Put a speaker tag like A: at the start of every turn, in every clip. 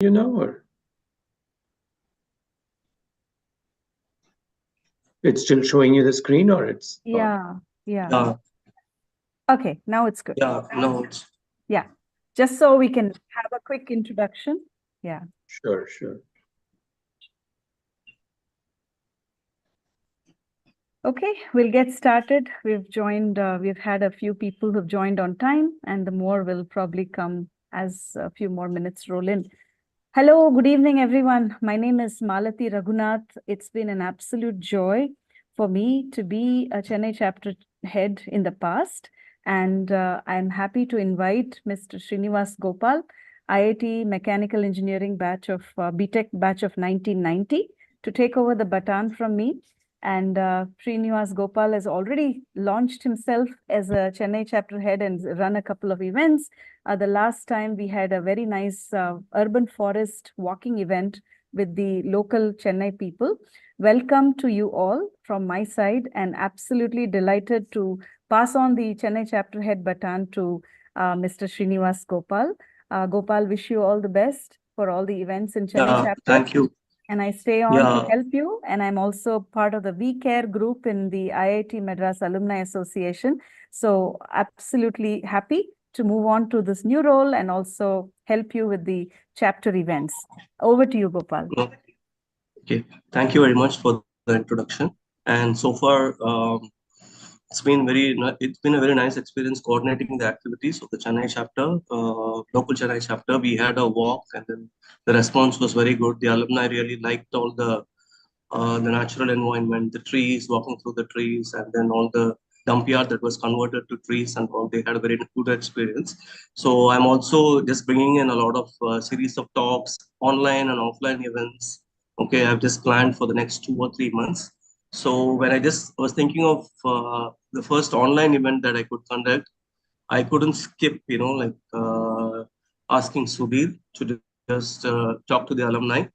A: Or it's still showing you the screen, or it's not?
B: Yeah. Okay, now it's good.
C: No,
B: Yeah, just so we can have a quick introduction. Yeah.
A: Sure.
B: Okay, we'll get started. We've had a few people who've joined on time, and the more will probably come as a few more minutes roll in. Hello, good evening, everyone. My name is Malati Raghunath. It's been an absolute joy for me to be a Chennai chapter head in the past. And I'm happy to invite Mr. Srinivas Gopal, IIT Mechanical Engineering batch of BTech batch of 1990, to take over the baton from me. And Srinivas Gopal has already launched himself as a Chennai chapter head and run a couple of events. The last time we had a very nice urban forest walking event with the local Chennai people. Welcome to you all from my side, and absolutely delighted to pass on the Chennai chapter head baton to Mr. Srinivas Gopal. Gopal, wish you all the best for all the events in Chennai chapter.
C: Thank you.
B: And I stay on to help you. And I'm also part of the We Care group in the IIT Madras Alumni Association. So absolutely happy to move on to this new role and also help you with the chapter events. Over to you, Gopal.
C: Okay, thank you very much for the introduction. And so far, it's been a very nice experience coordinating the activities of the Chennai chapter, local Chennai chapter. We had a walk, and then the response was very good. The alumni really liked all the natural environment, the trees, walking through the trees, and then all the dump yard that was converted to trees and all. They had a very good experience. So I'm also just bringing in a lot of series of talks, online and offline events. Okay, I've just planned for the next 2 or 3 months. So when I just was thinking of the first online event that I could conduct, I couldn't skip, asking Sudheer to just talk to the alumni.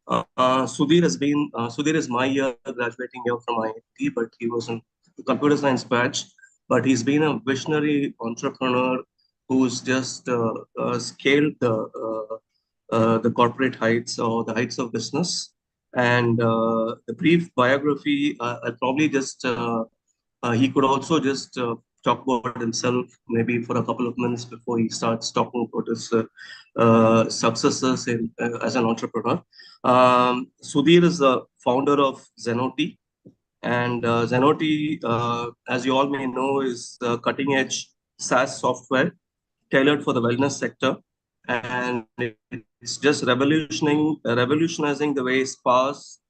C: Sudheer is my graduating year from IIT, but he was in the computer science batch. But he's been a visionary entrepreneur who's just scaled the corporate heights or the heights of business. And the brief biography, I'll probably just he could also just talk about himself maybe for a couple of minutes before he starts talking about his successes as an entrepreneur. Sudhir is the founder of Zenoti, and Zenoti, as you all may know, is cutting edge SaaS software tailored for the wellness sector, and it's just revolutionizing the way spas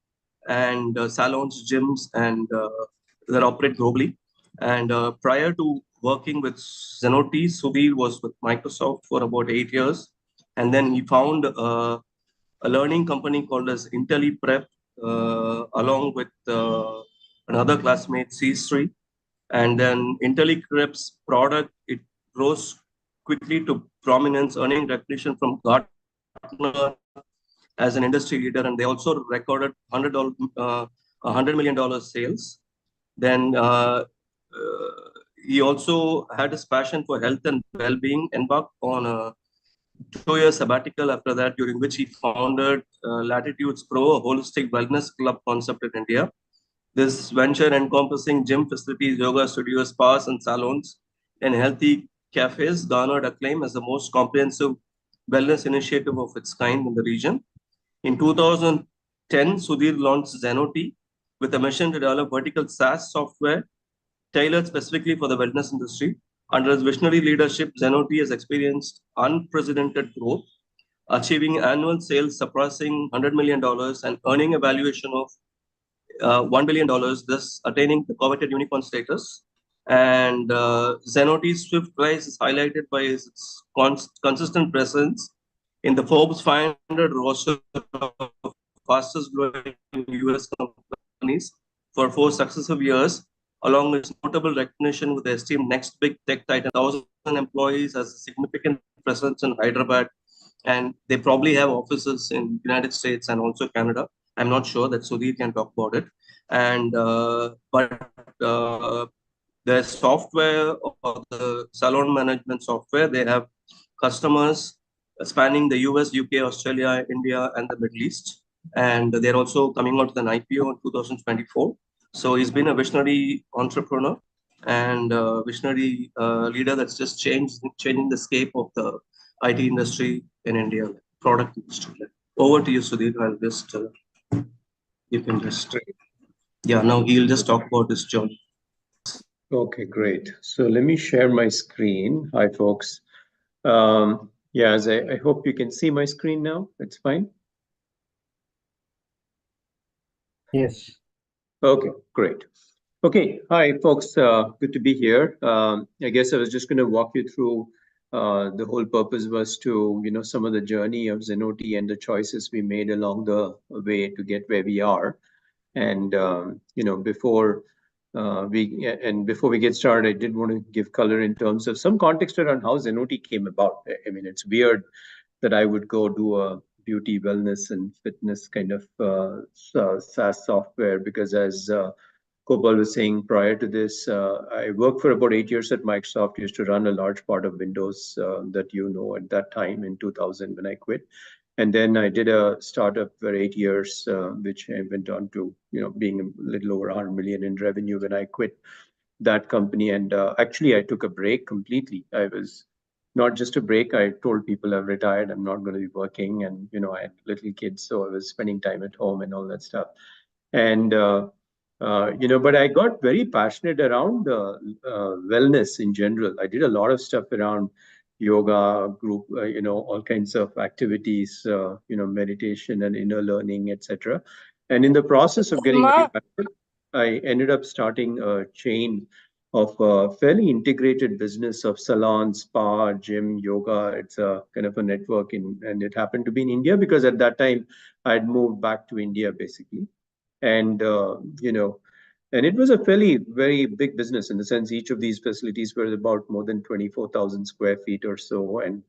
C: and salons, gyms, and that operate globally. And prior to working with Zenoti, Sudhir was with Microsoft for about 8 years, and then he found a learning company called as IntelliPrep, along with another classmate, C3. And then IntelliPrep's product, it rose quickly to prominence, earning recognition from Gartner as an industry leader, and they also recorded $100 million sales. Then he also had his passion for health and well-being, embarked on a 2 year sabbatical after that, during which he founded Latitudes Pro, a holistic wellness club concept in India. This venture encompassing gym facilities, yoga studios, spas, and salons, and healthy cafes garnered acclaim as the most comprehensive wellness initiative of its kind in the region. In 2010, Sudhir launched Zenoti with a mission to develop vertical SaaS software tailored specifically for the wellness industry. Under his visionary leadership, Zenoti has experienced unprecedented growth, achieving annual sales surpassing $100 million and earning a valuation of $1 billion, thus attaining the coveted unicorn status. And Zenoti's swift rise is highlighted by its consistent presence in the Forbes 500 roster of fastest growing US companies for 4 successive years, along with notable recognition with the esteemed next big tech titan. 1,000 employees, has a significant presence in Hyderabad, and they probably have offices in United States and also Canada. I'm not sure, that Sudhir can talk about it. And but the software or the salon management software, they have customers spanning the US, UK, Australia, India, and the Middle East. And they're also coming out with an IPO in 2024. So he's been a visionary entrepreneur and visionary leader that's just changing the scape of the IT industry in India, product industry. Over to you, Sudhir. I'll just you can just now he'll just talk about his journey.
A: Okay, great. So let me share my screen. Hi, folks. As I hope you can see my screen now. It's fine.
D: Yes.
A: Okay, great. Okay, hi, folks. Good to be here. I guess I was just going to walk you through the whole purpose was to, some of the journey of Zenoti and the choices we made along the way to get where we are. And, before we get started, I did want to give color in terms of some context around how Zenoti came about. I mean, it's weird that I would go do a beauty, wellness, and fitness kind of SaaS software because as Gopal was saying prior to this, I worked for about 8 years at Microsoft, used to run a large part of Windows that at that time in 2000 when I quit. And then I did a startup for 8 years, which I went on to, being a little over 100 million in revenue when I quit that company. And actually, I took a break completely. I was not just a break. I told people I've retired. I'm not going to be working. And, I had little kids, so I was spending time at home and all that stuff. And, but I got very passionate around wellness in general. I did a lot of stuff around yoga, group, all kinds of activities, meditation and inner learning, etc. And in the process of getting very passionate, I ended up starting a chain of a fairly integrated business of salons, spa, gym, yoga. It's a kind of a network and it happened to be in India because at that time I'd moved back to India basically. And, and it was a very big business in the sense each of these facilities were about more than 24,000 square feet or so and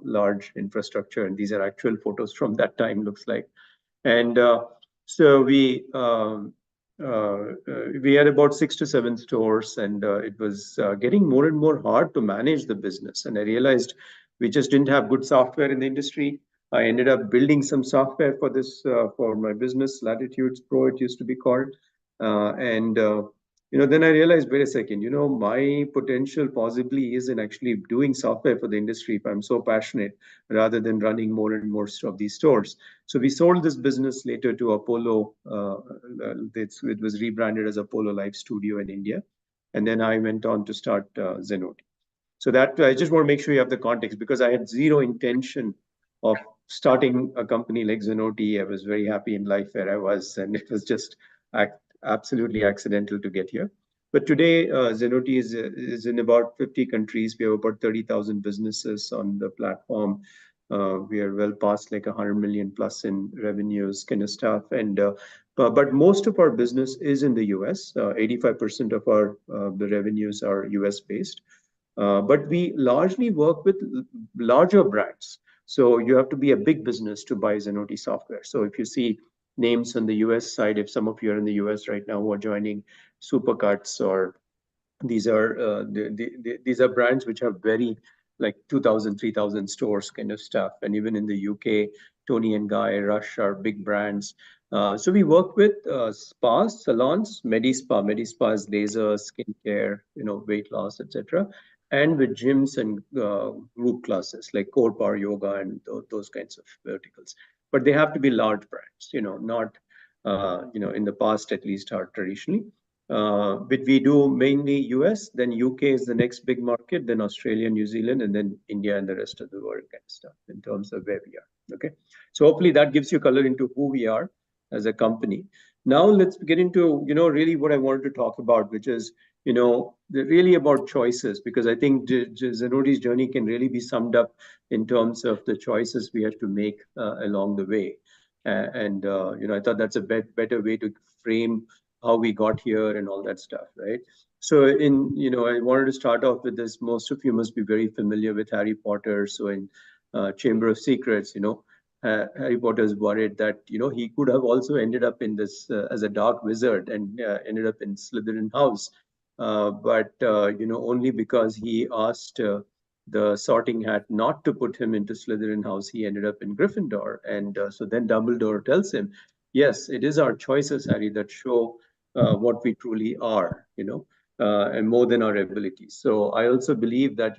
A: large infrastructure. And these are actual photos from that time, looks like. And so we had about 6 to 7 stores and it was getting more and more hard to manage the business. And I realized we just didn't have good software in the industry. I ended up building some software for this, for my business, Latitudes Pro, it used to be called. Then I realized, wait a second, my potential possibly is in actually doing software for the industry if I'm so passionate rather than running more and more of these stores. So we sold this business later to Apollo. It was rebranded as Apollo Life Studio in India. And then I went on to start Zenoti. So that I just want to make sure you have the context because I had zero intention of starting a company like Zenoti. I was very happy in life where I was, and it was just absolutely accidental to get here. But today, Zenoti is in about 50 countries. We have about 30,000 businesses on the platform. We are well past like 100 million plus in revenues kind of stuff. And but most of our business is in the US. 85% of our the revenues are US based. But we largely work with larger brands. So you have to be a big business to buy Zenoti software. So if you see names on the US side, if some of you are in the US right now who are joining Supercuts, or these are these are brands which have very like 2,000, 3,000 stores kind of stuff. And even in the UK, Tony and Guy, Rush are big brands. So we work with spas, salons, medi-spas, laser, skincare, weight loss, etc. And with gyms and group classes like core power yoga and those kinds of verticals. But they have to be large brands, not, in the past at least are traditionally. But we do mainly US, then UK is the next big market, then Australia, New Zealand, and then India and the rest of the world kind of stuff in terms of where we are. Okay, so hopefully that gives you color into who we are as a company. Now let's get into, really what I wanted to talk about, which is, really about choices, because I think Zenoti's journey can really be summed up in terms of the choices we had to make along the way. I thought that's a better way to frame how we got here and all that stuff, right? So I wanted to start off with this. Most of you must be very familiar with Harry Potter. So in Chamber of Secrets, Harry Potter is worried that, he could have also ended up in this as a dark wizard and ended up in Slytherin house. But only because he asked the sorting hat not to put him into Slytherin house, he ended up in Gryffindor. And so then Dumbledore tells him, yes, it is our choices, Harry, that show what we truly are, and more than our abilities. So I also believe that,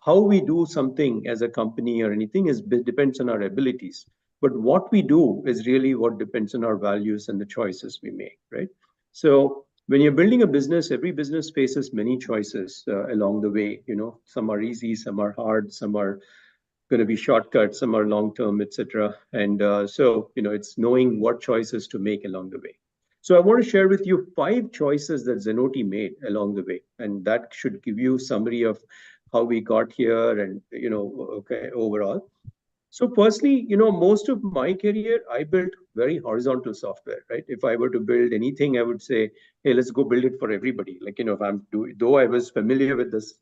A: how we do something as a company or anything depends on our abilities. But what we do is really what depends on our values and the choices we make, right? So when you're building a business, every business faces many choices along the way. Some are easy, some are hard, some are going to be shortcuts, some are long term, etc. And so it's knowing what choices to make along the way. So I want to share with you 5 choices that Zenoti made along the way, and that should give you a summary of how we got here and okay, overall. So firstly, most of my career, I built very horizontal software, right? If I were to build anything, I would say, hey, let's go build it for everybody. Like, if I'm doing, though I was familiar with this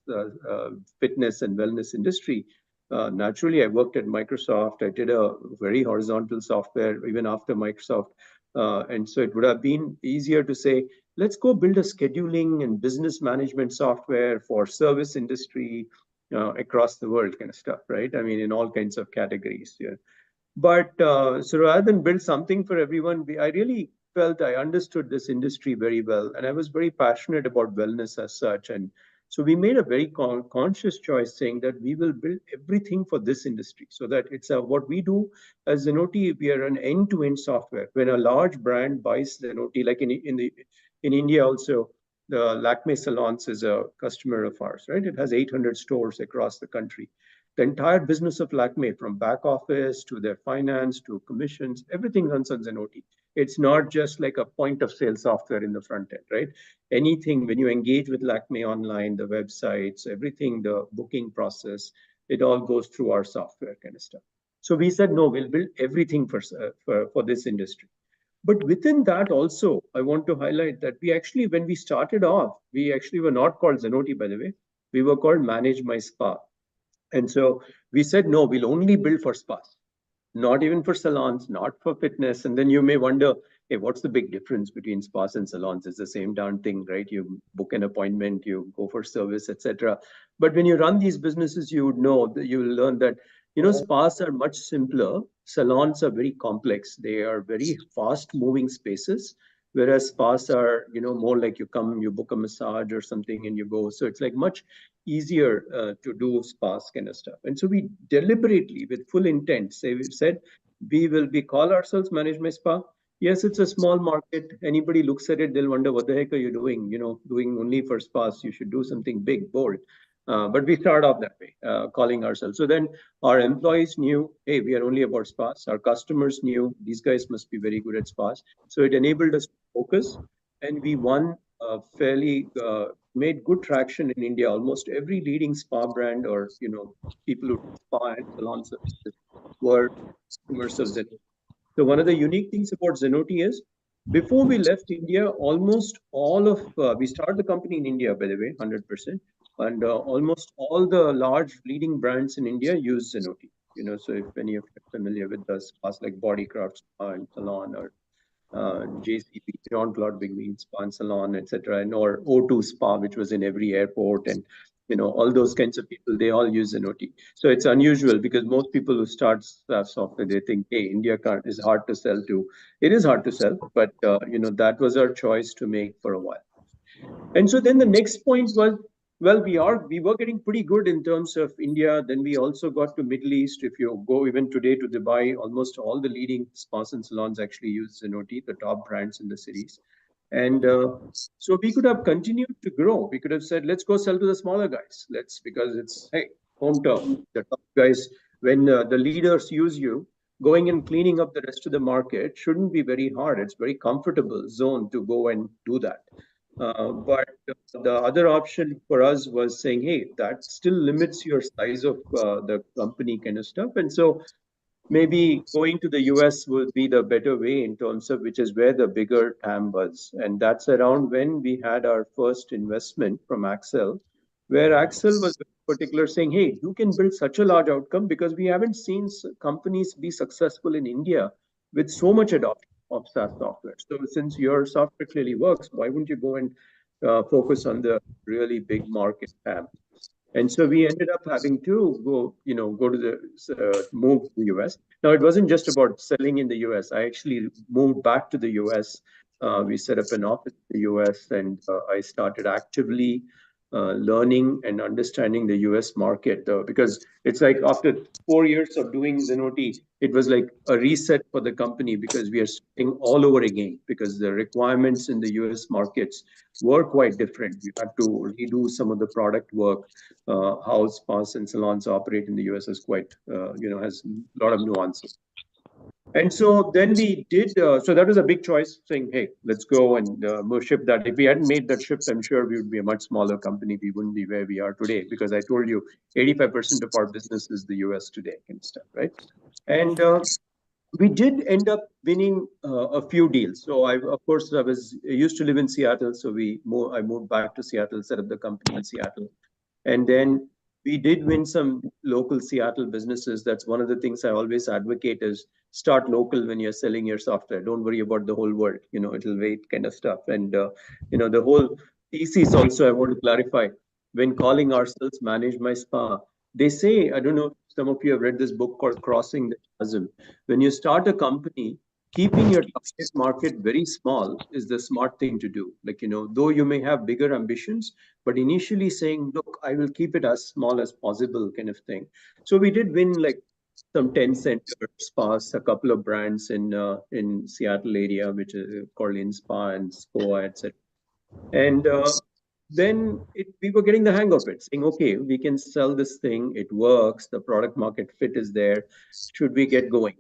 A: fitness and wellness industry, naturally, I worked at Microsoft. I did a very horizontal software even after Microsoft. And so it would have been easier to say, let's go build a scheduling and business management software for service industry, across the world kind of stuff, right? I mean, in all kinds of categories. Yeah. But so rather than build something for everyone, I really felt I understood this industry very well. And I was very passionate about wellness as such. And so we made a very conscious choice saying that we will build everything for this industry so that it's what we do as Zenoti, we are an end-to-end software. When a large brand buys Zenoti, like in India also, the Lakme Salons is a customer of ours, right? It has 800 stores across the country. The entire business of Lakme, from back office to their finance to commissions, everything runs on Zenoti. It's not just like a point of sale software in the front end, right? Anything, when you engage with Lakme online, the websites, everything, the booking process, it all goes through our software kind of stuff. So we said, no, we'll build everything for this industry. But within that also, I want to highlight that we actually, when we started off, we actually were not called Zenoti, by the way. We were called Manage My Spa. And so we said, no, we'll only build for spas, not even for salons, not for fitness. And then you may wonder, hey, what's the big difference between spas and salons? It's the same darn thing, right? You book an appointment, you go for service, etc. But when you run these businesses, you would know that you will learn that, spas are much simpler. Salons are very complex. They are very fast moving spaces. Whereas spas are, more like you come, you book a massage or something and you go. So it's like much easier to do spas kind of stuff. And so we deliberately, with full intent, said, we will call ourselves Manage My Spa. Yes, it's a small market. Anybody looks at it, they'll wonder, what the heck are you doing? Doing only for spas. You should do something big, bold. But we start off that way, calling ourselves. So then our employees knew, hey, we are only about spas. Our customers knew these guys must be very good at spas. So it enabled us to focus, and we won fairly, made good traction in India. Almost every leading spa brand or, people who do spa and salon services were customers of Zenoti. So one of the unique things about Zenoti is, before we left India, almost all of, we started the company in India, by the way, 100%. And almost all the large leading brands in India use Zenoti. So if any of you are familiar with the spas like Bodycraft Spa and Salon, or JCB, John Claude Bigween Spa and Salon, etc., and or O2 Spa, which was in every airport, and all those kinds of people, they all use Zenoti. So it's unusual because most people who start SaaS software, they think, hey, India is hard to sell to. It is hard to sell, but that was our choice to make for a while. And so then the next point was, well, we were getting pretty good in terms of India. Then we also got to Middle East. If you go even today to Dubai, almost all the leading spas and salons actually use Zenoti, the top brands in the cities. And so we could have continued to grow. We could have said, let's go sell to the smaller guys. Because it's, hey, home turf. The top guys, when the leaders use you, going and cleaning up the rest of the market shouldn't be very hard. It's very comfortable zone to go and do that. But the other option for us was saying, hey, that still limits your size of the company kind of stuff. And so maybe going to the US would be the better way in terms of which is where the bigger TAM was. And that's around when we had our first investment from Axel, where Axel was particular saying, hey, you can build such a large outcome because we haven't seen companies be successful in India with so much adoption of SaaS software. So since your software clearly works, why wouldn't you go and focus on the really big market TAM? And so we ended up having to go, go to move to the US. Now, it wasn't just about selling in the US. I actually moved back to the US. We set up an office in the US, and I started actively learning and understanding the US market, because it's like after 4 years of doing Zenoti, it was like a reset for the company because we are starting all over again because the requirements in the US markets were quite different. We had to redo some of the product work. How spas and salons operate in the US is quite, has a lot of nuances. And so then we did, so that was a big choice saying, hey, let's go and ship that. If we hadn't made that shift, I'm sure we would be a much smaller company. We wouldn't be where we are today because I told you 85% of our business is the US today and stuff, right? And we did end up winning a few deals. So of course, I used to live in Seattle. So I moved back to Seattle, set up the company in Seattle. And then we did win some local Seattle businesses. That's one of the things I always advocate is start local when you're selling your software. Don't worry about the whole world. It'll wait kind of stuff. And, the whole thesis also, I want to clarify, when calling ourselves Manage My Spa, they say, I don't know, some of you have read this book called Crossing the Chasm. When you start a company, keeping your target market very small is the smart thing to do. Like, though you may have bigger ambitions, but initially saying, look, I will keep it as small as possible kind of thing. So we did win like some 10 centers, spas, a couple of brands in Seattle area, which is called InSpa and SPOA, etc. And then we were getting the hang of it, saying, okay, we can sell this thing. It works. The product market fit is there. Should we get going?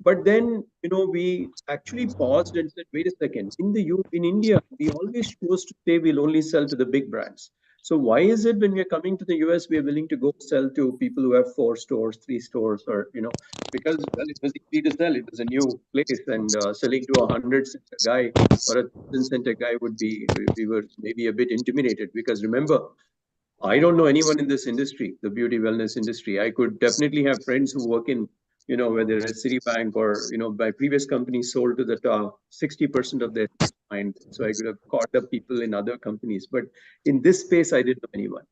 A: But then, we actually paused and said, wait a second, in India, we always chose to say we'll only sell to the big brands. So why is it when we're coming to the US, we're willing to go sell to people who have 4 stores, 3 stores, or, because, well, it was easy to sell. It was a new place, and selling to a 100-center guy or a 1,000-center guy we were maybe a bit intimidated because remember, I don't know anyone in this industry, the beauty wellness industry. I could definitely have friends who work in, whether it's Citibank or, my previous company sold to the top 60% of their mind. So I could have caught up people in other companies. But in this space, I didn't know anyone.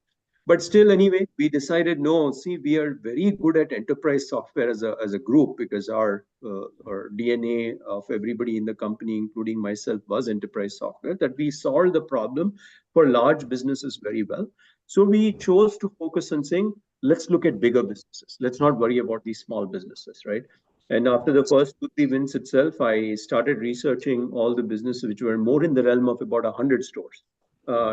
A: But still, anyway, we decided, no, see, we are very good at enterprise software as a group because our DNA of everybody in the company, including myself, was enterprise software, that we solved the problem for large businesses very well. So we chose to focus on saying, let's look at bigger businesses. Let's not worry about these small businesses, right? And after the first 2-3 wins itself, I started researching all the businesses which were more in the realm of about 100 stores.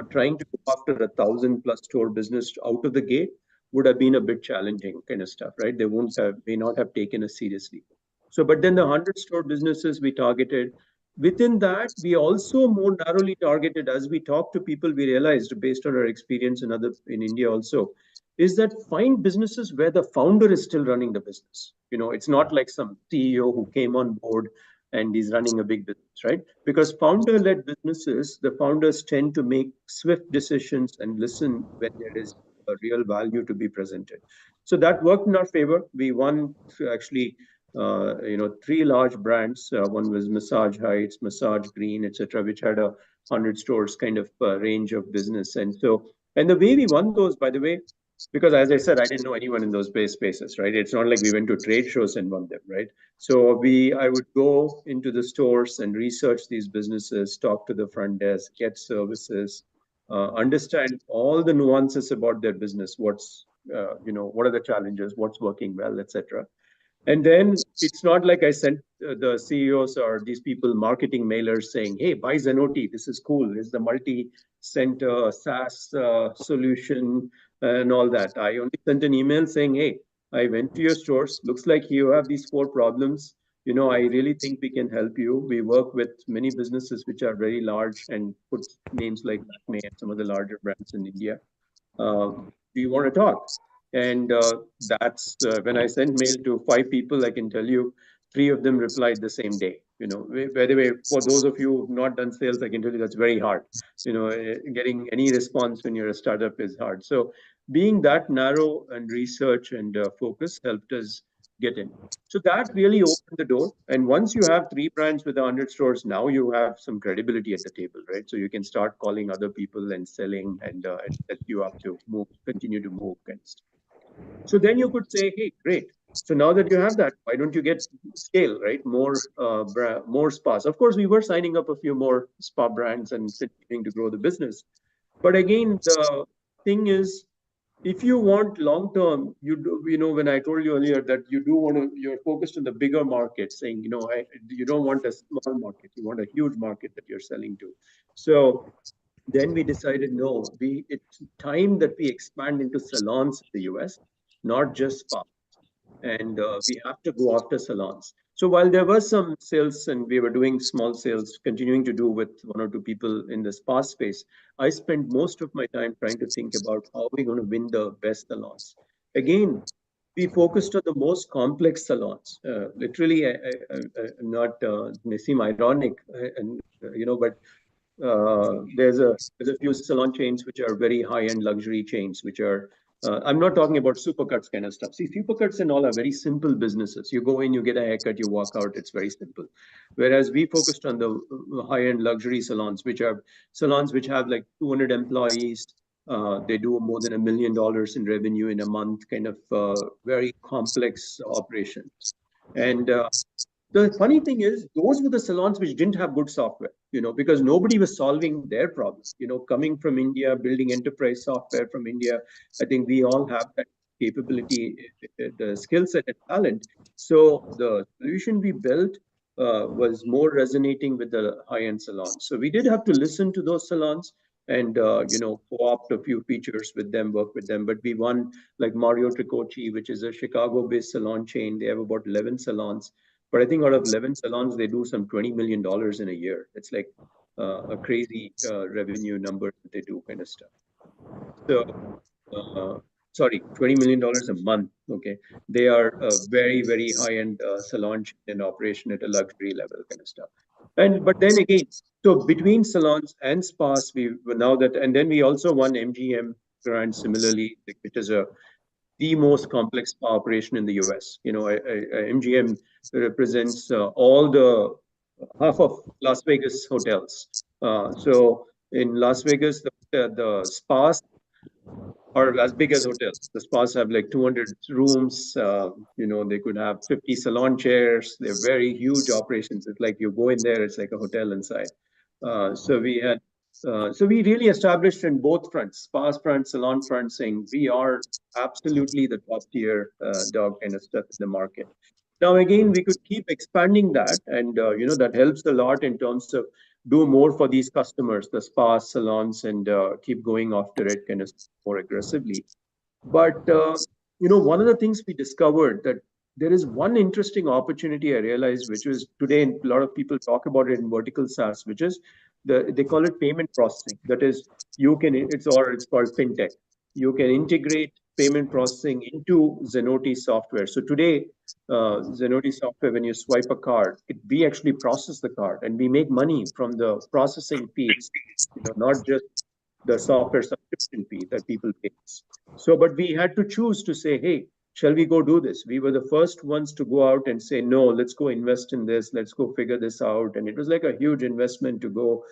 A: Trying to go after 1,000+ store business out of the gate would have been a bit challenging kind of stuff, right? They may not have taken us seriously. So, but then the 100-store businesses we targeted, within that, we also more narrowly targeted as we talked to people, we realized based on our experience in India also, is that find businesses where the founder is still running the business. It's not like some CEO who came on board and he's running a big business, right? Because founder-led businesses, the founders tend to make swift decisions and listen when there is a real value to be presented. So that worked in our favor. We won actually, 3 large brands. One was Massage Heights, Massage Green, etc., which had 100 stores kind of range of business. And the way we won those, by the way, because as I said, I didn't know anyone in those spaces, right? It's not like we went to trade shows and won them, right? So I would go into the stores and research these businesses, talk to the front desk, get services, understand all the nuances about their business. What are the challenges, what's working well, etc. And then it's not like I sent the CEOs or these people marketing mailers saying, hey, buy Zenoti. This is cool. It's the multi-center SaaS solution and all that. I only sent an email saying, hey, I went to your stores. Looks like you have these 4 problems. I really think we can help you. We work with many businesses which are very large and put names like Lakme and some of the larger brands in India. Do you want to talk? And that's when I sent mail to 5 people, I can tell you 3 of them replied the same day. By the way, for those of you who've not done sales, I can tell you that's very hard. Getting any response when you're a startup is hard. So being that narrow and research and focus helped us get in. So that really opened the door. And once you have 3 brands with 100 stores, now you have some credibility at the table, right? So you can start calling other people and selling, and set you up to move, continue to move, kind of stuff. So then you could say, hey, great. So now that you have that, why don't you get scale, right? More spas. Of course, we were signing up a few more spa brands and continuing to grow the business. But again, the thing is, if you want long term, when I told you earlier that you do want to, you're focused on the bigger market, saying, you don't want a small market, you want a huge market that you're selling to. So then we decided, no, it's time that we expand into salons in the US, not just spa. And we have to go after salons. So while there was some sales and we were doing small sales, continuing to do with 1 or 2 people in the spa space, I spent most of my time trying to think about how we're going to win the best salons. Again, we focused on the most complex salons. Literally, I'm not seem ironic, but there's a few salon chains which are very high-end luxury chains, which are I'm not talking about supercuts kind of stuff. See, supercuts and all are very simple businesses. You go in, you get a haircut, you walk out. It's very simple. Whereas we focused on the high-end luxury salons, which are salons which have like 200 employees. They do more than $1 million in revenue in a month, kind of very complex operations. And the funny thing is, those were the salons which didn't have good software, because nobody was solving their problems. Coming from India, building enterprise software from India, I think we all have that capability, the skill set and talent. So the solution we built was more resonating with the high-end salons. So we did have to listen to those salons and co-opt a few features with them, work with them. But we won, like Mario Tricocci, which is a Chicago-based salon chain. They have about 11 salons. But I think out of 11 salons, they do some $20 million in a year. It's like a crazy revenue number that they do, kind of stuff. So, sorry, $20 million a month. Okay. They are a very, very high-end salon in operation at a luxury level, kind of stuff. But then again, so between salons and spas, and then we also won MGM grant similarly, which is the most complex spa operation in the US. MGM represents all the half of Las Vegas hotels. So in Las Vegas, the spas are as big as hotels. The spas have like 200 rooms. They could have 50 salon chairs. They're very huge operations. It's like you go in there, it's like a hotel inside. So we really established in both fronts, spas front, salon front, saying we are absolutely the top tier dog kind of stuff in the market. Now, again, we could keep expanding that, and that helps a lot in terms of do more for these customers, the spas, salons, and keep going after it kind of more aggressively. But one of the things we discovered that there is one interesting opportunity I realized, which was today a lot of people talk about it in vertical SaaS, which is they call it payment processing. That is, it's called fintech. You can integrate payment processing into Zenoti software. So today, Zenoti software, when you swipe a card, we actually process the card and we make money from the processing fees, not just the software subscription fee that people pay. So, but we had to choose to say, hey, shall we go do this? We were the first ones to go out and say, no, let's go invest in this. Let's go figure this out. And it was like a huge investment to go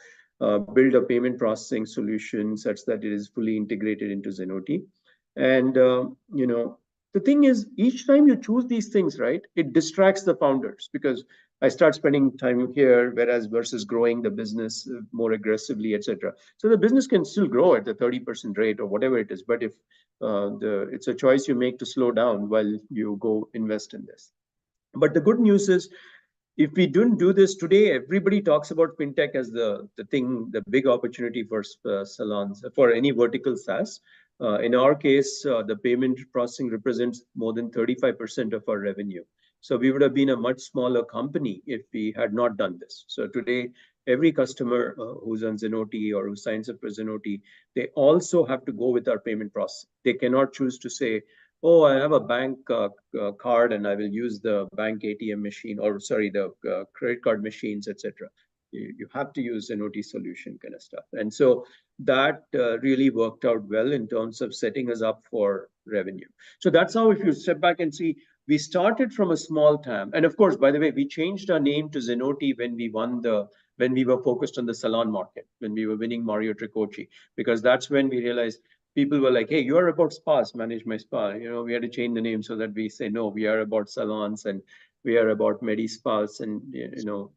A: build a payment processing solution such that it is fully integrated into Zenoti. And, the thing is, each time you choose these things, right, it distracts the founders because I start spending time here, whereas versus growing the business more aggressively, etc. So the business can still grow at the 30% rate or whatever it is. But if it's a choice you make to slow down while you go invest in this. But the good news is, if we didn't do this today, everybody talks about fintech as the big opportunity for salons, for any vertical SaaS. In our case, the payment processing represents more than 35% of our revenue. So we would have been a much smaller company if we had not done this. So today, every customer who's on Zenoti or who signs up for Zenoti, they also have to go with our payment process. They cannot choose to say, oh, I have a bank card and I will use the bank ATM machine, or sorry, the credit card machines, etc. You have to use Zenoti solution kind of stuff. And so that really worked out well in terms of setting us up for revenue. So that's how, if you step back and see we started from a small TAM. And of course, by the way, we changed our name to Zenoti when we were focused on the salon market, when we were winning Mario Tricoci, because that's when we realized people were like, hey, you're about spas, manage my spa. We had to change the name so that we say, no, we are about salons and we are about medi-spas. And,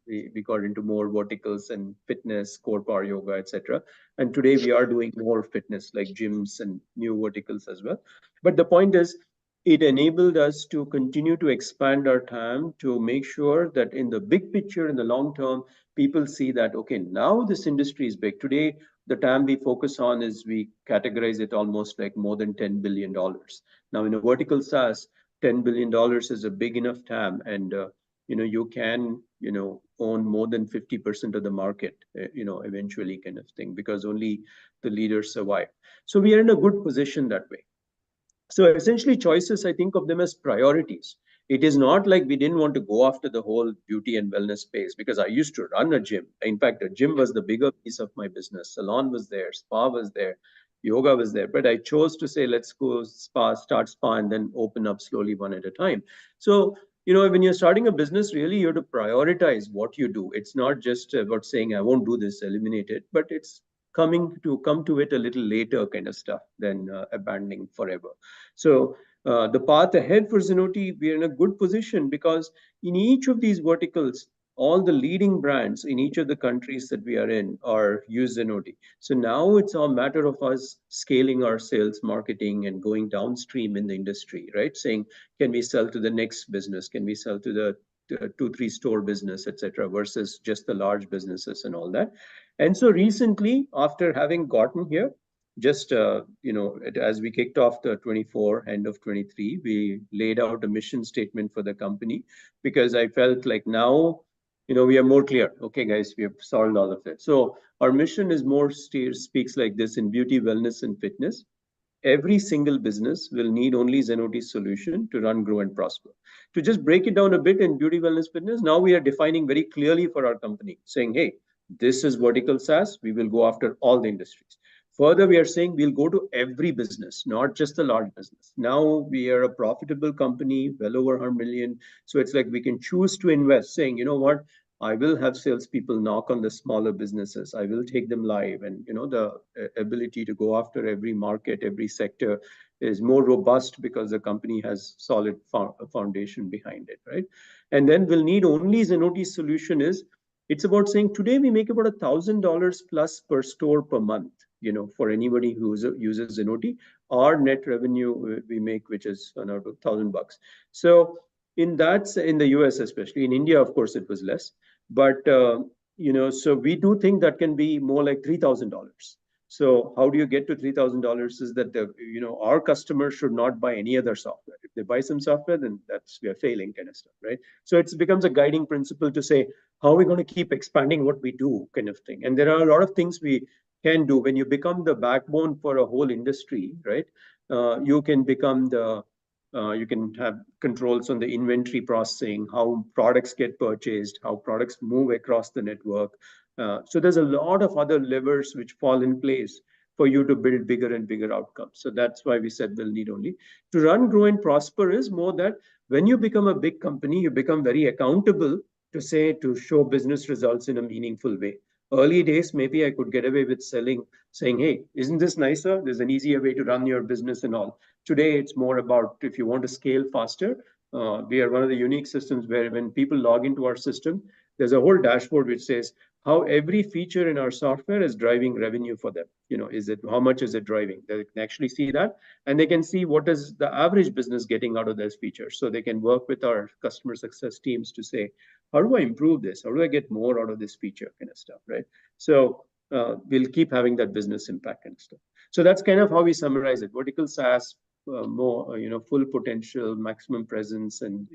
A: we got into more verticals and fitness, core power yoga, etc. And today we are doing more fitness like gyms and new verticals as well. But the point is, it enabled us to continue to expand our TAM to make sure that in the big picture, in the long term, people see that, okay, now this industry is big. Today, the TAM we focus on is we categorize it almost like more than $10 billion. Now, in a vertical SaaS, $10 billion is a big enough TAM. And, you can, own more than 50% of the market, eventually kind of thing, because only the leaders survive. So we are in a good position that way. So essentially choices, I think of them as priorities. It is not like we didn't want to go after the whole beauty and wellness space, because I used to run a gym. In fact, a gym was the bigger piece of my business. Salon was there, spa was there, yoga was there. But I chose to say, let's go start spa and then open up slowly one at a time. So, when you're starting a business, really you have to prioritize what you do. It's not just about saying, I won't do this, eliminate it, but it's come to it a little later kind of stuff than abandoning forever. So the path ahead for Zenoti, we are in a good position because in each of these verticals, all the leading brands in each of the countries that we are in are use Zenoti. So now it's a matter of us scaling our sales, marketing, and going downstream in the industry, right? Saying, can we sell to the next business? Can we sell to the 2-3 store business, etc., versus just the large businesses and all that. And so recently, after having gotten here, just as we kicked off the 24 end of 23, we laid out a mission statement for the company, because I felt like now we are more clear. Okay, guys, we have solved all of it. So our mission is more speaks like this: in beauty, wellness, and fitness, every single business will need only Zenoti's solution to run, grow, and prosper. To just break it down a bit in beauty, wellness, fitness, now we are defining very clearly for our company, saying, hey, this is vertical SaaS. We will go after all the industries. Further, we are saying we'll go to every business, not just the large business. Now we are a profitable company, well over 100 million. So it's like we can choose to invest, saying, you know what, I will have salespeople knock on the smaller businesses. I will take them live. And, the ability to go after every market, every sector is more robust because the company has solid foundation behind it, right? And then we'll need only Zenoti's solution is, it's about saying today we make about $1,000 plus per store per month, for anybody who uses Zenoti. Our net revenue we make, which is around $1,000. So in the US, especially in India, of course, it was less. But, so we do think that can be more like $3,000. So how do you get to $3,000 is that, our customers should not buy any other software. If they buy some software, then we are failing kind of stuff, right? So it becomes a guiding principle to say, how are we going to keep expanding what we do kind of thing? And there are a lot of things we can do. When you become the backbone for a whole industry, right? You can become you can have controls on the inventory processing, how products get purchased, how products move across the network. So there's a lot of other levers which fall in place for you to build bigger and bigger outcomes. So that's why we said we'll need only. To run, grow, and prosper is more that when you become a big company, you become very accountable to show business results in a meaningful way. Early days, maybe I could get away with saying, hey, isn't this nicer? There's an easier way to run your business and all. Today, it's more about if you want to scale faster. We are one of the unique systems where when people log into our system, there's a whole dashboard which says how every feature in our software is driving revenue for them. How much is it driving? They can actually see that, and they can see what is the average business getting out of those features. So they can work with our customer success teams to say, how do I improve this? How do I get more out of this feature kind of stuff, right? So we'll keep having that business impact and stuff. So that's kind of how we summarize it. Vertical SaaS, more, full potential, maximum presence, and,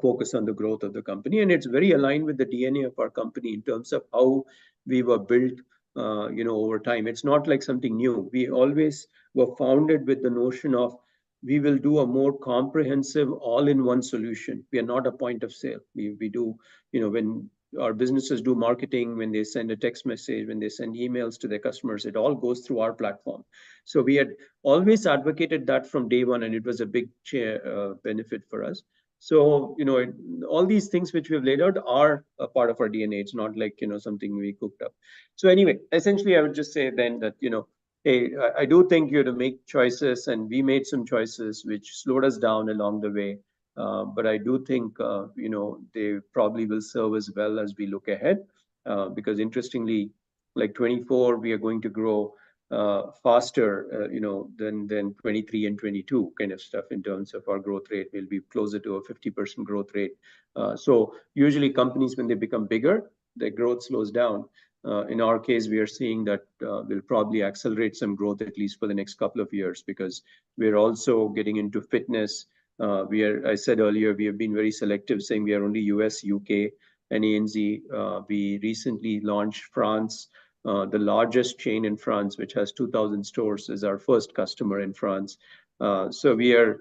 A: focus on the growth of the company. And it's very aligned with the DNA of our company in terms of how we were built, over time. It's not like something new. We always were founded with the notion of we will do a more comprehensive all-in-one solution. We are not a point of sale. We do, when our businesses do marketing, when they send a text message, when they send emails to their customers, it all goes through our platform. So we had always advocated that from day one, and it was a big benefit for us. So, all these things which we've laid out are a part of our DNA. It's not like, something we cooked up. So anyway, essentially, I would just say then that, hey, I do think you have to make choices, and we made some choices which slowed us down along the way. But I do think, they probably will serve as well as we look ahead. Because interestingly, like 24, we are going to grow faster, than 23 and 22 kind of stuff in terms of our growth rate. We'll be closer to a 50% growth rate. So usually companies, when they become bigger, their growth slows down. In our case, we are seeing that we'll probably accelerate some growth, at least for the next couple of years, because we're also getting into fitness. I said earlier, we have been very selective, saying we are only US, UK, and ANZ. We recently launched France. The largest chain in France, which has 2,000 stores, is our first customer in France. So we are,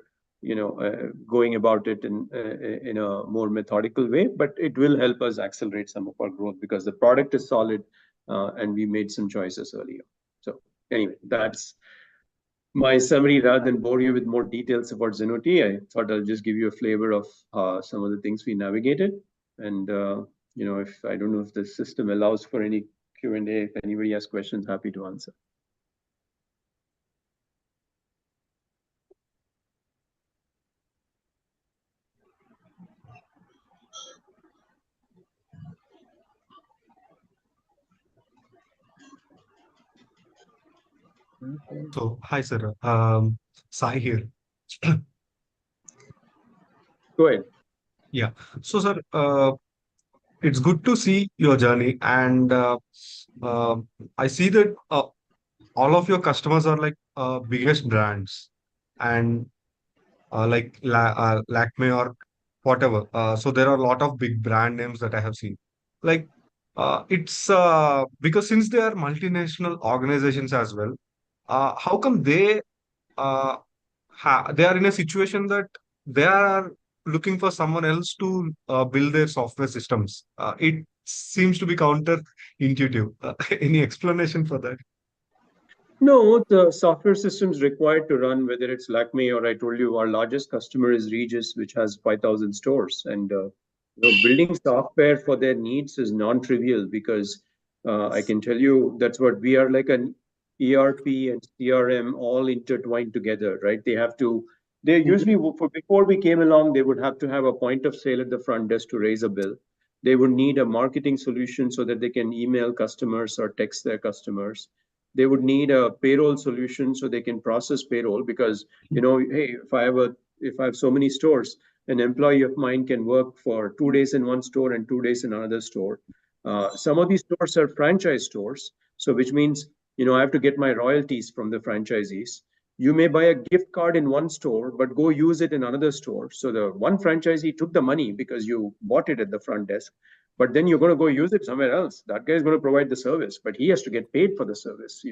A: going about it in a more methodical way, but it will help us accelerate some of our growth because the product is solid, and we made some choices earlier. So anyway, that's my summary. Rather than bore you with more details about Zenoti, I thought I'll just give you a flavor of some of the things we navigated. And, if I don't know if the system allows for any Q&A, if anybody has questions, happy to answer.
E: So, hi, sir. Sai here.
A: Go ahead.
E: Yeah. So, sir, it's good to see your journey, and I see that all of your customers are like biggest brands, and like Lakme or whatever. So there are a lot of big brand names that I have seen. Like it's because since they are multinational organizations as well, how come uh, they are in a situation that they are looking for someone else to build their software systems? It seems to be counterintuitive. Any explanation for that?
A: No, the software systems required to run, whether it's Lakme or I told you, our largest customer is Regis, which has 5,000 stores. And building software for their needs is non-trivial because I can tell you that's what we are, like an ERP and CRM all intertwined together, right? They usually, before we came along, they would have to have a point of sale at the front desk to raise a bill. They would need a marketing solution so that they can email customers or text their customers. They would need a payroll solution so they can process payroll because, hey, if I have so many stores, an employee of mine can work for 2 days in one store and 2 days in another store. Some of these stores are franchise stores, so which means, I have to get my royalties from the franchisees. You may buy a gift card in one store, but go use it in another store. So the one franchisee took the money because you bought it at the front desk, but then you're going to go use it somewhere else. That guy is going to provide the service, but he has to get paid for the service.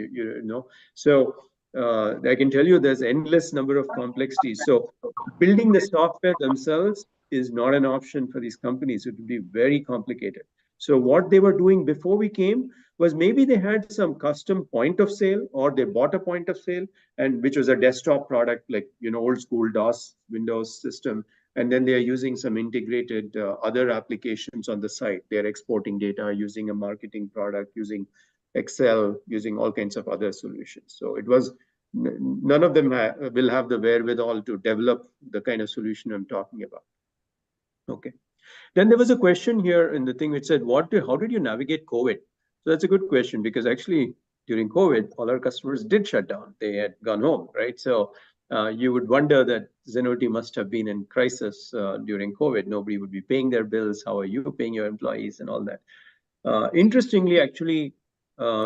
A: So I can tell you there's endless number of complexities. So building the software themselves is not an option for these companies. It would be very complicated. So what they were doing before we came was maybe they had some custom point of sale, or they bought a point of sale, and which was a desktop product, like old school DOS Windows system, and then they are using some integrated other applications on the site. They're exporting data using a marketing product, using Excel, using all kinds of other solutions. So it was none of them will have the wherewithal to develop the kind of solution I'm talking about. Okay. Then there was a question here in the thing which said, how did you navigate COVID? So that's a good question, because actually during COVID, all our customers did shut down. They had gone home, right? So you would wonder that Zenoti must have been in crisis during COVID. Nobody would be paying their bills. How are you paying your employees and all that? Interestingly, actually,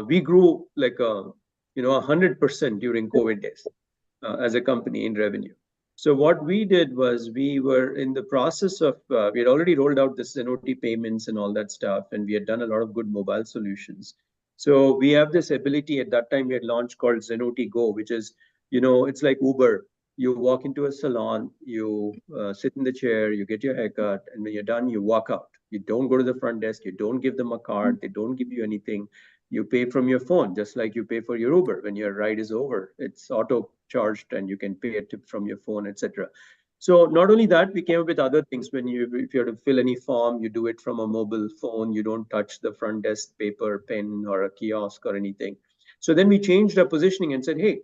A: we grew like 100% during COVID days as a company in revenue. So what we did was we were in the process of, we had already rolled out the Zenoti payments and all that stuff, and we had done a lot of good mobile solutions. So we have this ability. At that time, we had launched called Zenoti Go, which is, it's like Uber. You walk into a salon, you sit in the chair, you get your haircut, and when you're done, you walk out, You don't go to the front desk. You don't give them a card. They don't give you anything. You pay from your phone, just like you pay for your Uber. When your ride is over, it's auto charged and you can pay a tip from your phone, etc. So not only that, we came up with other things. If you have to fill any form, you do it from a mobile phone. You don't touch the front desk paper, pen, or a kiosk or anything. So then we changed our positioning and said, hey,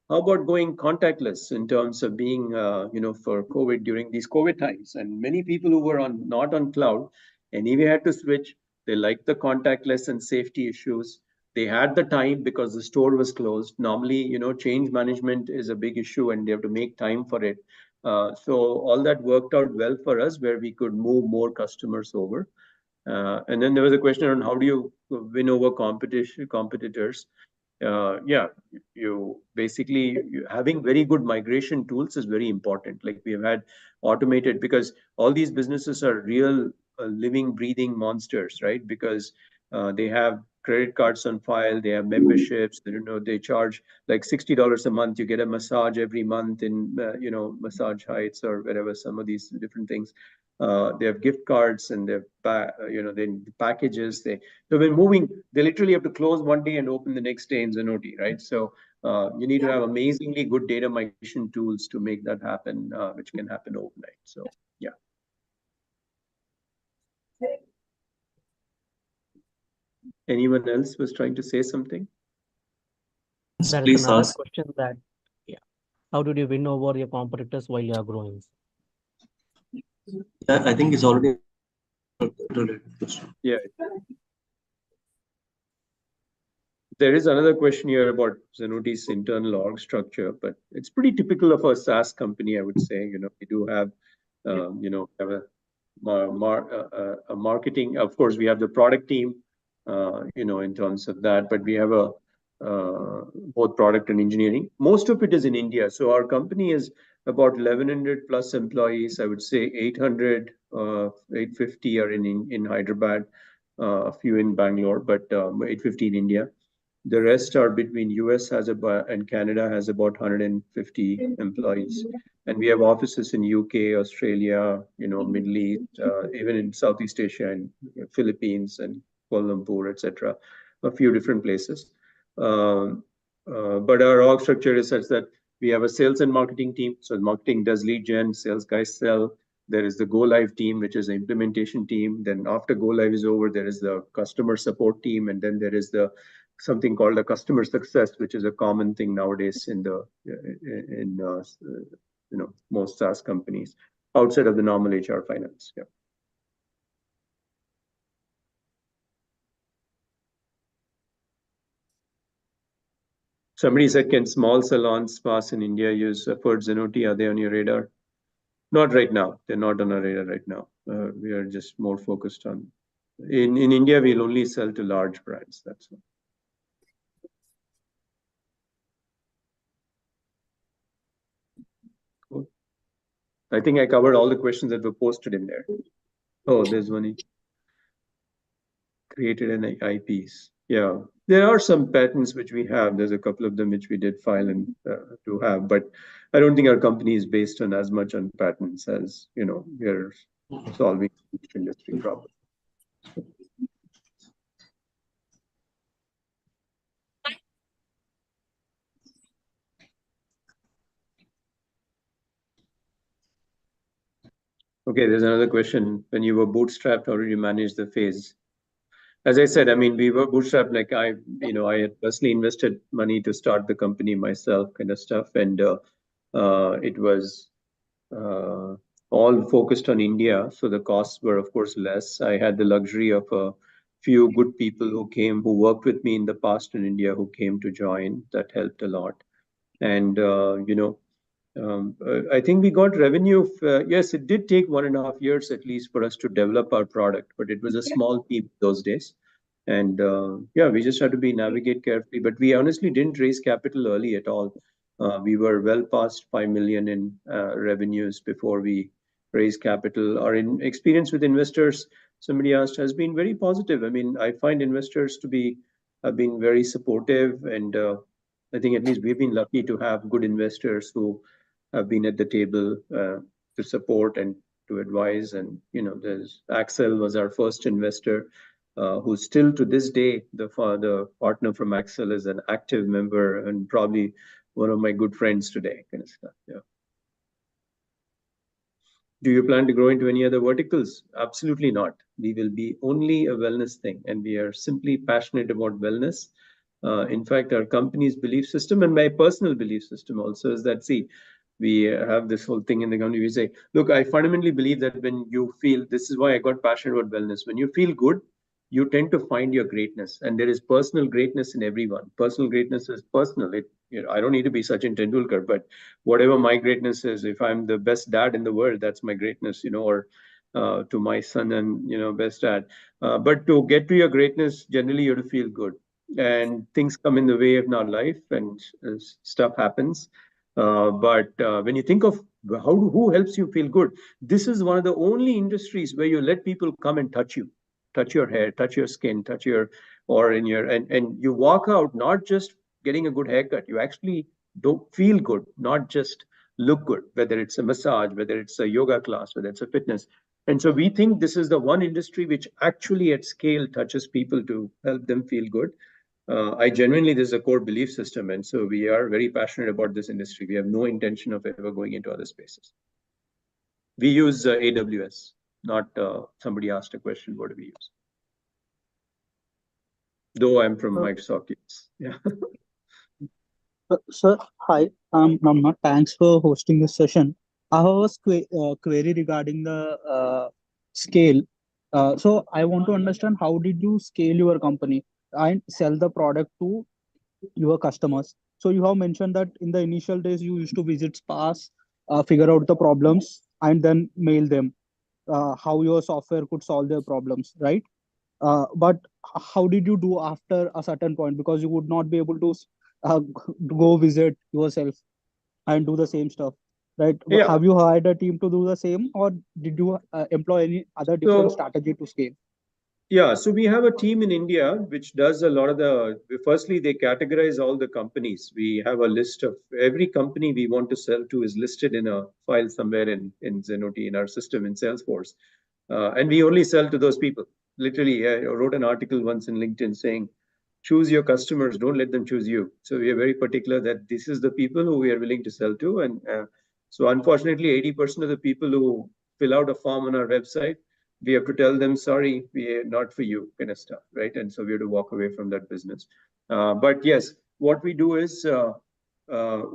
A: how about going contactless in terms of being, for COVID during these COVID times? And many people who were not on cloud anyway had to switch. They liked the contactless and safety issues. They had the time because the store was closed. Normally, change management is a big issue and they have to make time for it. So all that worked out well for us where we could move more customers over. And then there was a question on how do you win over competitors? Yeah, having very good migration tools is very important. Like we have had automated, because all these businesses are real living, breathing monsters, right? Because they have credit cards on file, they have memberships, they charge like $60 a month. You get a massage every month in, Massage Heights or wherever, some of these different things. They have gift cards and they have, then packages. So when moving, they literally have to close one day and open the next day in Zenoti, right? So you need to have amazingly good data migration tools to make that happen, which can happen overnight. So yeah. Anyone else was trying to say something?
D: There is
C: Please
D: another
C: ask.
D: question that, how did you win over your competitors while you are growing?
C: I think it's already related question.
A: Yeah. There is another question here about Zenoti's internal org structure, but it's pretty typical of a SaaS company, I would say. We do have, have a marketing. Of course, we have the product team, in terms of that, but we have both product and engineering. Most of it is in India. So our company is about 1,100 plus employees. I would say 800, 850 are in Hyderabad, a few in Bangalore, but 850 in India. The rest are between US and Canada has about 150 employees. And we have offices in UK, Australia, Middle East, even in Southeast Asia and Philippines and Kuala Lumpur, etc. A few different places. But our org structure is such that we have a sales and marketing team. So marketing does lead gen, sales guys sell. There is the go live team, which is the implementation team. Then after go live is over, there is the customer support team, and then there is something called a customer success, which is a common thing nowadays in most SaaS companies outside of the normal HR finance. Yeah. Somebody said, can small salons, spas in India use Afford Zenoti? Are they on your radar? Not right now. They're not on our radar right now. We are just more focused on, in India, we'll only sell to large brands. That's all. Cool. I think I covered all the questions that were posted in there. Oh, there's one. Created an IPs. Yeah, there are some patents which we have. There's a couple of them which we did file and to have, but I don't think our company is based on as much on patents as, we're solving industry problems. Okay, there's another question. When you were bootstrapped, how did you manage the phase? As I said, I mean, we were bootstrapped. Like I had personally invested money to start the company myself, kind of stuff, and it was all focused on India, so the costs were, of course, less. I had the luxury of a few good people who worked with me in the past in India, who came to join. That helped a lot, and I think we got revenue. Yes, it did take 1.5 years at least for us to develop our product, but it was a small team those days. And yeah, we just had to navigate carefully. But we honestly didn't raise capital early at all. We were well past 5 million in revenues before we raised capital. Our experience with investors, somebody asked, has been very positive. I mean, I find investors have been very supportive, and I think at least we've been lucky to have good investors who have been at the table to support and to advise. And there's Axel was our first investor, who's still to this day the partner from Axel is an active member and probably one of my good friends today, kind of stuff. Yeah. Do you plan to grow into any other verticals? Absolutely not. We will be only a wellness thing, and we are simply passionate about wellness. In fact, our company's belief system and my personal belief system also is that, see, we have this whole thing in the company. We say, look, I fundamentally believe that when you feel, this is why I got passionate about wellness. When you feel good, you tend to find your greatness, and there is personal greatness in everyone. Personal greatness is personal. I don't need to be Sachin Tendulkar, but whatever my greatness is, if I'm the best dad in the world, that's my greatness, or to my son and, best dad. But to get to your greatness, generally you have to feel good, and things come in the way of our life, and stuff happens. But when you think of who helps you feel good, this is one of the only industries where you let people come and touch you, touch your hair, touch your skin, touch your, or in your, and you walk out not just getting a good haircut, you actually don't feel good, not just look good, whether it's a massage, whether it's a yoga class, whether it's a fitness. And so we think this is the one industry which actually at scale touches people to help them feel good. I genuinely, this is a core belief system. And so we are very passionate about this industry. We have no intention of ever going into other spaces. We use AWS, not somebody asked a question, what do we use? Though I'm from Microsoft, yes. Yeah.
F: Sir, hi. Namma. Thanks for hosting this session. I have a query regarding the scale. So I want to understand, how did you scale your company and sell the product to your customers? So you have mentioned that in the initial days you used to visit spas, figure out the problems, and then mail them how your software could solve their problems, right? But how did you do after a certain point? Because you would not be able to go visit yourself and do the same stuff, right?
A: Yeah.
F: Have you hired a team to do the same, or did you employ any other different strategy to scale?
A: Yeah, so we have a team in India which does a lot of firstly, they categorize all the companies. We have a list of every company we want to sell to is listed in a file somewhere in Zenoti, in our system in Salesforce. And we only sell to those people. Literally, I wrote an article once in LinkedIn saying, choose your customers, don't let them choose you. So we are very particular that this is the people who we are willing to sell to. And so unfortunately, 80% of the people who fill out a form on our website, we have to tell them, sorry, we are not for you, kind of stuff, right? And so we have to walk away from that business. But yes, what we do is,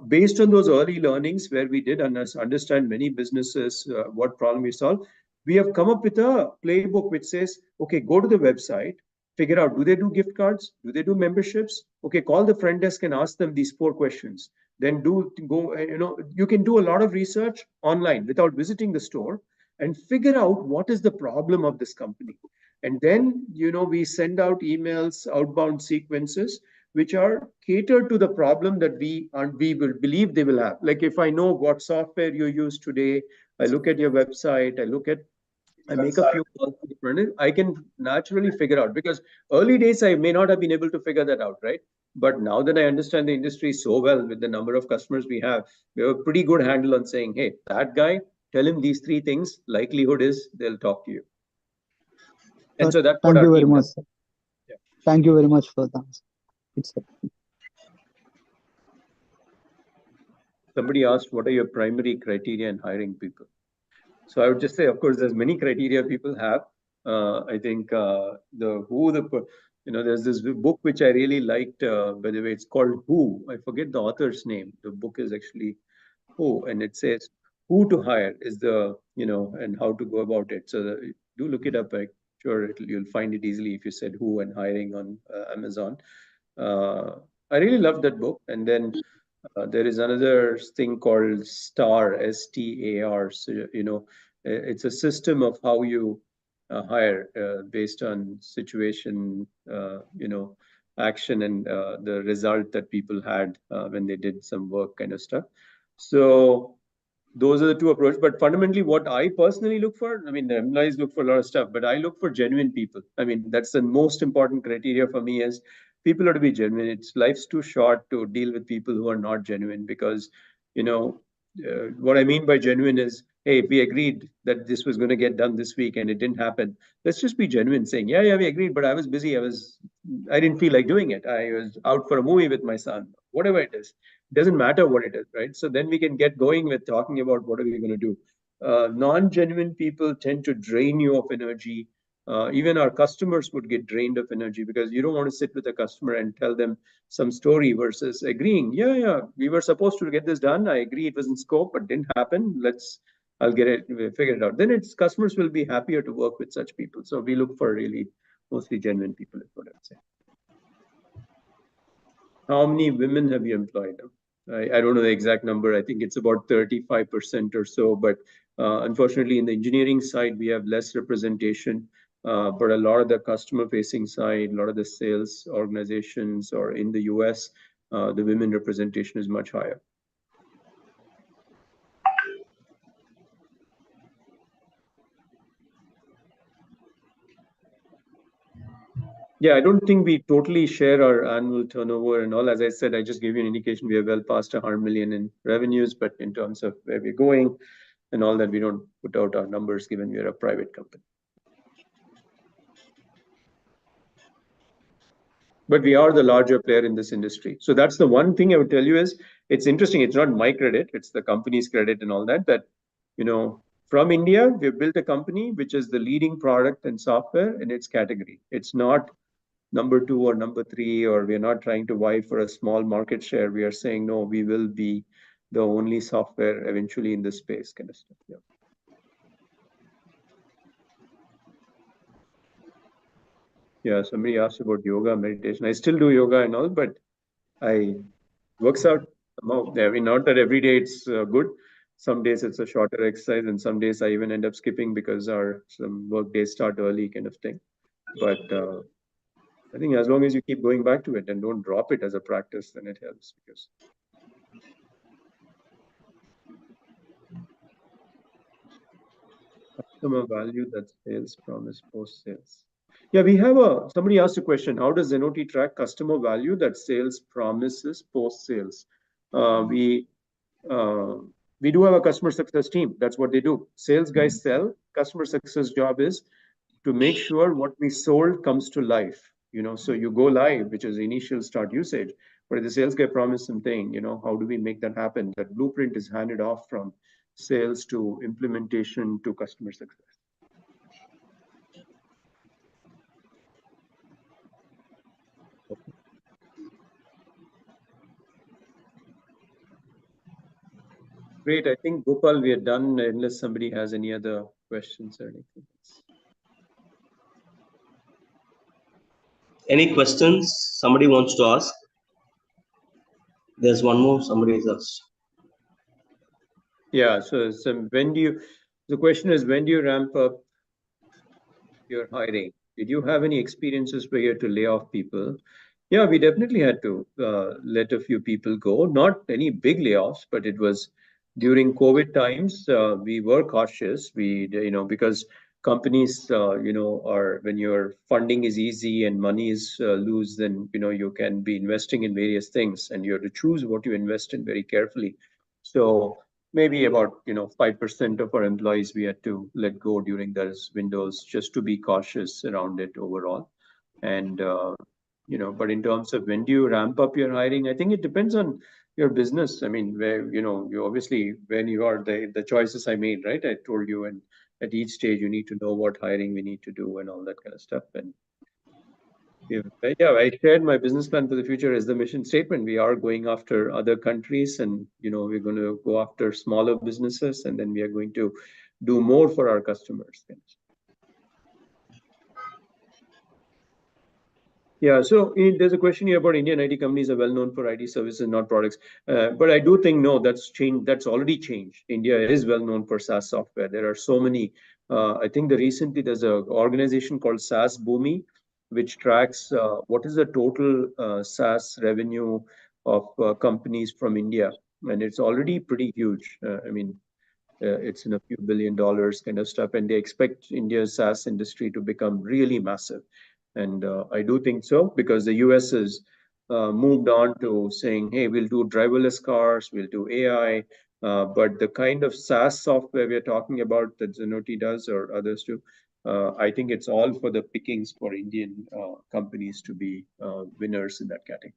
A: based on those early learnings where we did understand many businesses, what problem we solve, we have come up with a playbook which says, okay, go to the website, figure out, do they do gift cards? Do they do memberships? Okay, call the front desk and ask them these 4 questions. Then you can do a lot of research online without visiting the store and figure out what is the problem of this company. And then, we send out emails, outbound sequences, which are catered to the problem that we will believe they will have. Like if I know what software you use today, I look at your website, I make a few calls to the front end, I can naturally figure out, because early days I may not have been able to figure that out, right? But now that I understand the industry so well with the number of customers we have a pretty good handle on saying, hey, that guy, tell him these 3 things, likelihood is they'll talk to you. And so that's what our team does.
F: Yeah. Thank you very much for that.
A: Somebody asked, what are your primary criteria in hiring people? So I would just say, of course, there's many criteria people have. I think there's this book which I really liked, by the way, it's called Who. I forget the author's name. The book is actually Who, and it says who to hire is and how to go about it. So do look it up. I'm sure you'll find it easily if you said who and hiring on Amazon. I really love that book. And then there is another thing called STAR, STAR. So, it's a system of how you hire based on situation, action, and the result that people had when they did some work, kind of stuff. So those are the 2 approaches. But fundamentally, what I personally look for, the employees look for a lot of stuff, but I look for genuine people. That's the most important criteria for me, is people have to be genuine. Life's too short to deal with people who are not genuine, because, what I mean by genuine is hey, we agreed that this was going to get done this week and it didn't happen. Let's just be genuine, saying, yeah, we agreed, but I was busy. I didn't feel like doing it. I was out for a movie with my son, whatever it is. It doesn't matter what it is, right? So then we can get going with talking about what are we going to do. Non-genuine people tend to drain you of energy. Even our customers would get drained of energy because you don't want to sit with a customer and tell them some story versus agreeing. Yeah, we were supposed to get this done. I agree it was in scope, but didn't happen. I'll get it, we'll figure it out. Then customers will be happier to work with such people. So we look for really mostly genuine people, is what I'd say. How many women have you employed? I don't know the exact number. I think it's about 35% or so. But unfortunately, in the engineering side, we have less representation. But a lot of the customer-facing side, a lot of the sales organizations, or in the US, the women representation is much higher. Yeah, I don't think we totally share our annual turnover and all. As I said, I just gave you an indication we are well past 100 million in revenues, but in terms of where we're going and all that, we don't put out our numbers given we are a private company. But we are the larger player in this industry. So that's the one thing I would tell you is, it's interesting. It's not my credit, it's the company's credit and all that, from India, we've built a company which is the leading product and software in its category. It's not number 2 or number 3, or we're not trying to vie for a small market share. We are saying, no, we will be the only software eventually in this space, kind of stuff. Yeah, somebody asked about yoga, meditation. I still do yoga and all, but works out. I mean, not that every day it's good. Some days it's a shorter exercise, and some days I even end up skipping because some work days start early, kind of thing. But I think as long as you keep going back to it and don't drop it as a practice, then it helps. Because customer value, that sales promise post sales. Yeah, we have somebody asked a question. How does Zenoti track customer value that sales promises post sales? We do have a customer success team. That's what they do. Sales guys sell. Customer success job is to make sure what we sold comes to life. So you go live, which is initial start usage. But if the sales guy promised something, how do we make that happen? That blueprint is handed off from sales to implementation to customer success. Great. I think, Gopal, we are done unless somebody has any other questions or anything else.
C: Any questions somebody wants to ask? There's one more somebody has asked.
A: Yeah, so the question is, when do you ramp up your hiring? Did you have any experiences where you had to lay off people? Yeah, we definitely had to let a few people go. Not any big layoffs, but it was during COVID times. We were cautious. Because companies, are, when your funding is easy and money is loose, then you can be investing in various things, and you have to choose what you invest in very carefully. So maybe about 5% of our employees we had to let go during those windows, just to be cautious around it overall. And but in terms of when do you ramp up your hiring, I think it depends on your business. I mean, where you obviously, when you are the choices I made, right? I told you, and at each stage you need to know what hiring we need to do and all that kind of stuff. And I shared my business plan for the future as the mission statement. We are going after other countries, and we're going to go after smaller businesses, and then we are going to do more for our customers. Yeah, so there's a question here about Indian IT companies are well known for IT services, not products. But I do think, no, that's changed. That's already changed. India is well known for SaaS software. There are so many. I think recently there's an organization called SaaS Boomi, which tracks what is the total SaaS revenue of companies from India. And it's already pretty huge. It's in a few $billion kind of stuff. And they expect India's SaaS industry to become really massive. And I do think so, because the US has moved on to saying, hey, we'll do driverless cars, we'll do AI, But the kind of SaaS software we're talking about that Zenoti does or others do, I think it's all for the pickings for Indian companies to be winners in that category.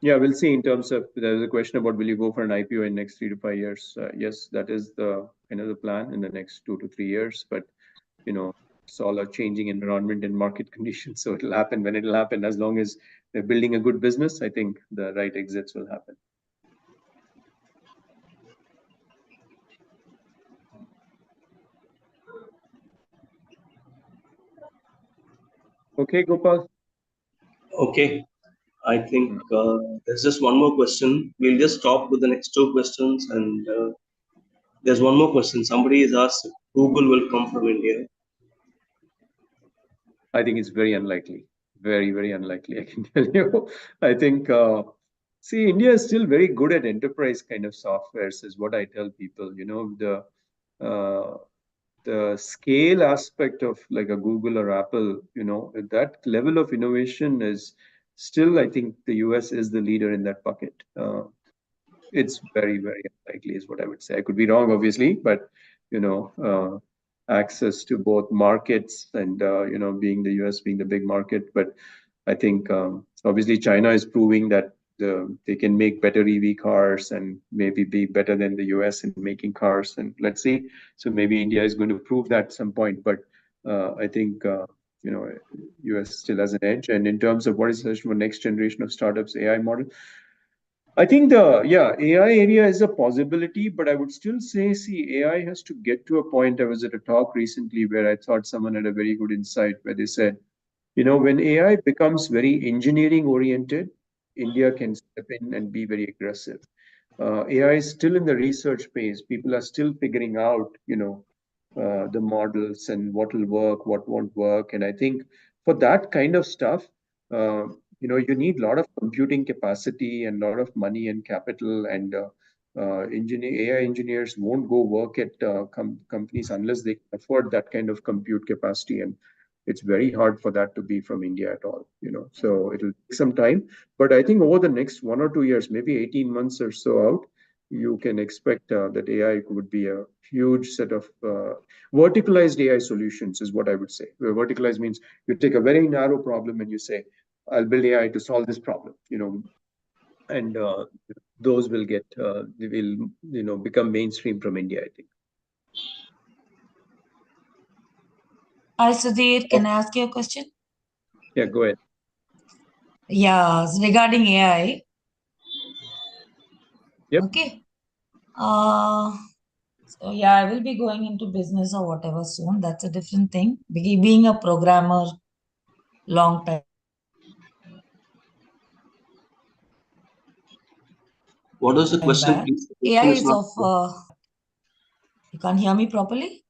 A: Yeah, we'll see in terms of, there's a question about will you go for an IPO in next 3 to 5 years? Yes, that is the kind of the plan in the next 2 to 3 years, but it's all a changing environment and market conditions. So it'll happen when it'll happen. As long as they're building a good business, I think the right exits will happen. Okay, Gopal.
C: Okay. I think there's just one more question. We'll just stop with the next 2 questions. And there's one more question. Somebody has asked if Google will come from India.
A: I think it's very unlikely. Very, very unlikely, I can tell you. I think, see, India is still very good at enterprise kind of softwares, is what I tell people. The scale aspect of like a Google or Apple, that level of innovation is still, I think the US is the leader in that bucket. It's very, very unlikely is what I would say. I could be wrong, obviously, but, access to both markets and, being the US being the big market. But I think, obviously, China is proving that they can make better EV cars and maybe be better than the US in making cars. And let's see. So maybe India is going to prove that at some point. But I think, US still has an edge. And in terms of what is the next generation of startups, AI model, I think AI area is a possibility, but I would still say, see, AI has to get to a point. I was at a talk recently where I thought someone had a very good insight where they said, when AI becomes very engineering oriented, India can step in and be very aggressive. AI is still in the research phase. People are still figuring out, the models and what will work, what won't work. And I think for that kind of stuff, you need a lot of computing capacity and a lot of money and capital. And AI engineers won't go work at companies unless they can afford that kind of compute capacity. And it's very hard for that to be from India at all, So it'll take some time. But I think over the next 1 or 2 years, maybe 18 months or so out, you can expect that AI would be a huge set of verticalized AI solutions, is what I would say. Verticalized means you take a very narrow problem and you say, I'll build AI to solve this problem, and those will become mainstream from India, I think.
G: Hi, Sudheer. Can I ask you a question?
A: Yeah, go ahead.
G: Yeah, regarding AI.
A: Yep.
G: Okay. So yeah, I will be going into business or whatever soon. That's a different thing. Being a programmer, long time.
C: What was the question, please?
G: AI is of. You can't hear me properly?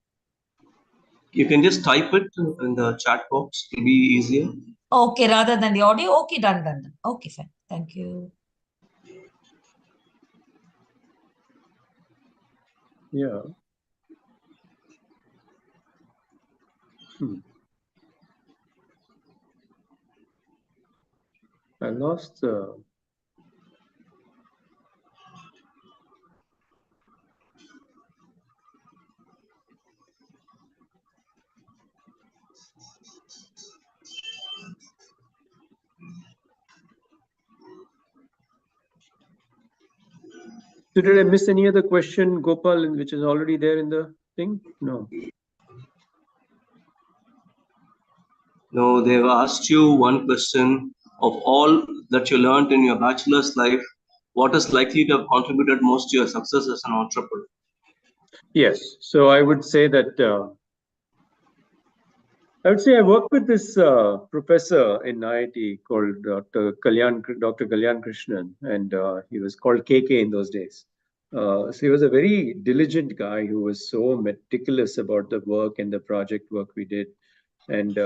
C: You can just type it in the chat box. It'll be easier.
G: Okay, rather than the audio. Okay, done. Okay, fine. Thank you.
A: Yeah. I lost. So did I miss any other question, Gopal, which is already there in the thing? No.
C: No, they've asked you one question. Of all that you learned in your bachelor's life, what is likely to have contributed most to your success as an entrepreneur?
A: Yes. So I would say that I worked with this professor in IIT called Dr. Kalyan Krishnan, and he was called KK in those days. So he was a very diligent guy who was so meticulous about the work and the project work we did. And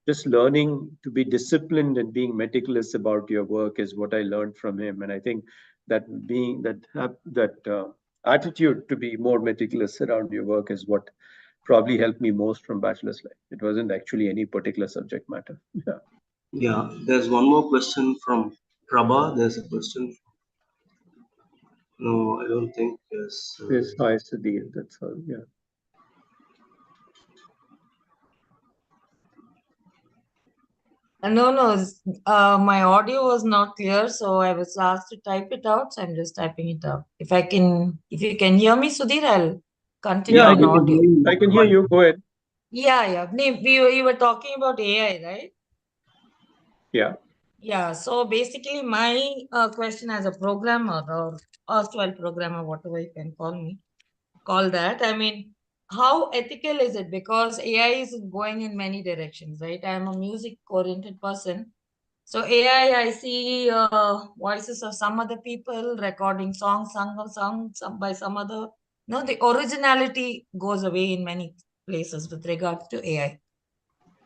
A: just learning to be disciplined and being meticulous about your work is what I learned from him. And I think that attitude to be more meticulous around your work is what probably helped me most from bachelor's life. It wasn't actually any particular subject matter. Yeah.
C: Yeah, there's one more question from Prabha, there's a question. No, I don't think yes.
A: Yes, hi, Sudheer. That's all. Yeah.
G: No, my audio was not clear, so I was asked to type it out. So I'm just typing it out. If you can hear me, Sudhir, I'll continue
A: Yeah,
G: on audio.
A: I can hear you. Go ahead.
G: Yeah. You were talking about AI, right?
A: Yeah.
G: Yeah. So basically, my question as a programmer or erstwhile programmer, whatever you can call that. I mean, how ethical is it? Because AI is going in many directions, right? I'm a music-oriented person. So AI, I see voices of some other people recording songs sung by some other. No, the originality goes away in many places with regards to AI.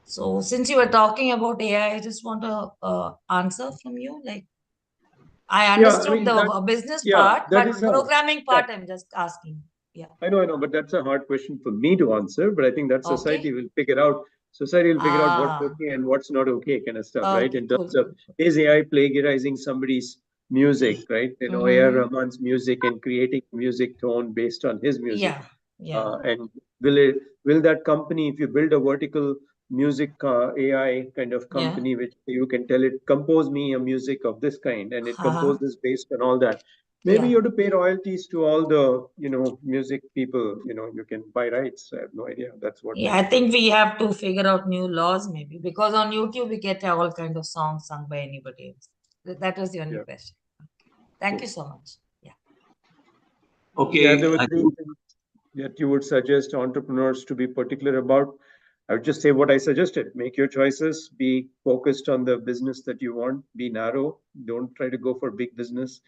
G: So since you were talking about AI, I just want a answer from you. Like I
A: Yeah, I
G: understood
A: mean,
G: the business
A: yeah,
G: part,
A: that
G: but
A: is
G: programming
A: yeah,
G: part, I'm just asking. Yeah.
A: I know, but that's a hard question for me to answer. But I think that
G: Okay.
A: society will figure out. Society will figure out what's
G: Ah.
A: okay and what's not okay, kind of stuff, right?
G: Okay.
A: In
G: Cool.
A: terms of is AI plagiarizing somebody's music, right? You know, A.R. Rahman's music and creating music tone based on his music.
G: Yeah.
A: And will that company, if you build a vertical music AI kind of
G: Yeah.
A: company, which you can tell it compose me a music of this kind, and it
G: Uh-huh.
A: composes based on all that. Maybe
G: Yeah.
A: you have to pay royalties to all the music people. You can buy rights. I have no idea. That's what
G: Yeah, I
A: needs to.
G: think we have to figure out new laws maybe because on YouTube we get all kind of songs sung by anybody else. That was the only
A: Yeah.
G: question. Thank
A: Cool.
G: you so much. Yeah.
C: Okay,
A: Yeah, there were
C: I
A: three
C: think
A: things that you would suggest entrepreneurs to be particular about. I would just say what I suggested. Make your choices, be focused on the business that you want, be narrow. Don't try to go for big business.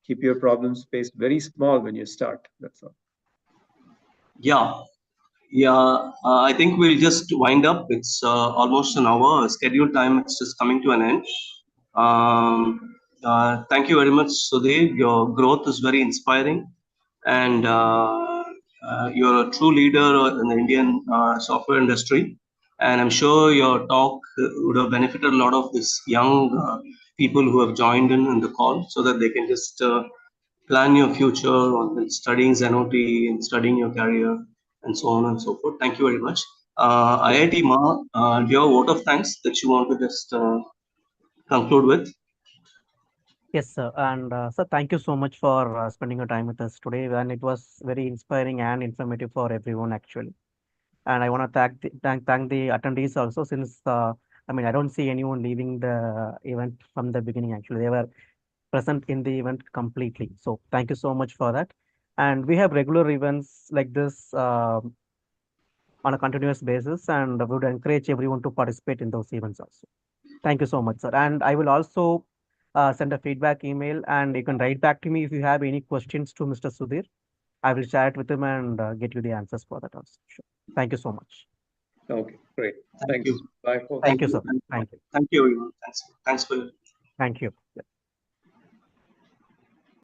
A: Keep your problem space very small when you start. That's all.
C: yeah. I think we'll just wind up. It's almost an hour. Scheduled time, it's just coming to an end. Thank you very much, Sudhir. Your growth is very inspiring, and you're a true leader in the Indian software industry. And I'm sure your talk would have benefited a lot of this young people who have joined in the call, so that they can just plan your future on studying Zenoti and studying your career and so on and so forth. Thank you very much. IIT Ma, do you have a vote of thanks that you want to just conclude with?
D: Yes, sir. And sir, thank you so much for spending your time with us today. And it was very inspiring and informative for everyone, actually. And I want to thank the attendees also, since I mean, I don't see anyone leaving the event from the beginning. Actually, they were present in the event completely. So thank you so much for that. And we have regular events like this on a continuous basis, and we would encourage everyone to participate in those events also. Thank you so much, sir. And I will also send a feedback email, and you can write back to me if you have any questions to Mr. Sudhir. I will share it with him and get you the answers for that also. Sure. Thank you so much.
A: Okay, great.
C: Thank
A: Thanks.
C: you.
A: Bye, folks.
D: Thank you, sir. Thank you.
C: Thank you, everyone. Thanks for
D: Thank you.